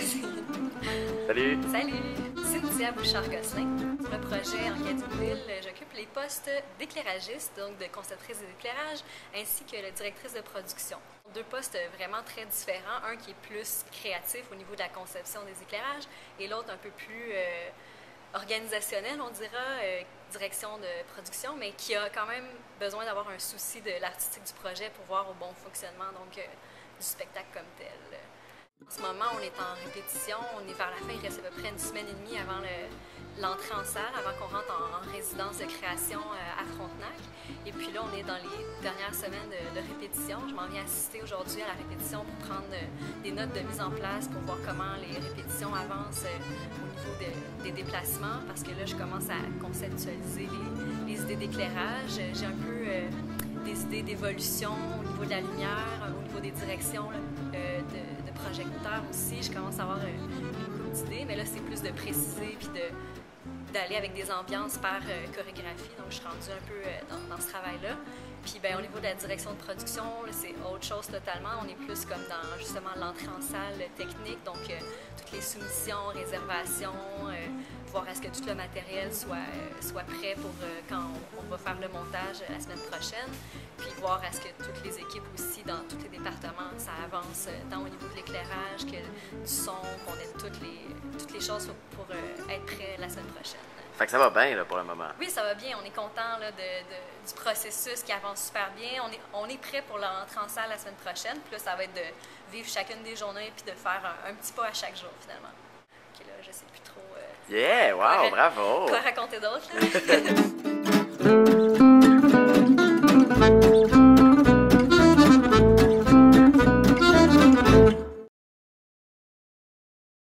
Merci. Salut! Salut! Cynthia Bouchard-Gosselin. Pour le projet Enquête Ville, j'occupe les postes d'éclairagiste, donc de conceptrice d'éclairage, ainsi que la directrice de production. Deux postes vraiment très différents, un qui est plus créatif au niveau de la conception des éclairages et l'autre un peu plus organisationnel, on dira, direction de production, mais qui a quand même besoin d'avoir un souci de l'artistique du projet pour voir au bon fonctionnement donc, du spectacle comme tel. En ce moment, on est en répétition, on est vers la fin, il reste à peu près une semaine et demie avant l'entrée en salle, avant qu'on rentre en résidence de création à Frontenac. Et puis là, on est dans les dernières semaines de répétition. Je m'en viens assister aujourd'hui à la répétition pour prendre des notes de mise en place, pour voir comment les répétitions avancent au niveau des déplacements, parce que là, je commence à conceptualiser les idées d'éclairage. J'ai un peu des idées d'évolution au niveau de la lumière, au niveau des directions là, de projecteurs aussi. Je commence à avoir une couple d'idées, mais là, c'est plus de préciser puis d'aller avec des ambiances par chorégraphie. Donc, je suis rendue un peu dans ce travail-là. Puis, ben, au niveau de la direction de production, c'est autre chose totalement. On est plus comme dans, justement, l'entrée en salle technique. Donc, toutes les soumissions, réservations, voir à ce que tout le matériel soit prêt pour quand on va faire le montage la semaine prochaine. Puis, voir à ce que toutes les équipes aussi, dans tous les départements, ça avance tant au niveau de l'éclairage que du son, qu'on ait toutes les choses pour être prêt la semaine prochaine. Fait que ça va bien là, pour le moment. Oui, ça va bien. On est content là, du processus qui avance super bien. On est prêt pour l'entrée en salle la semaine prochaine. Puis là, ça va être de vivre chacune des journées puis de faire un petit pas à chaque jour, finalement. OK, là, je sais plus trop... Yeah! Wow! Bravo! Quoi raconter d'autre, là?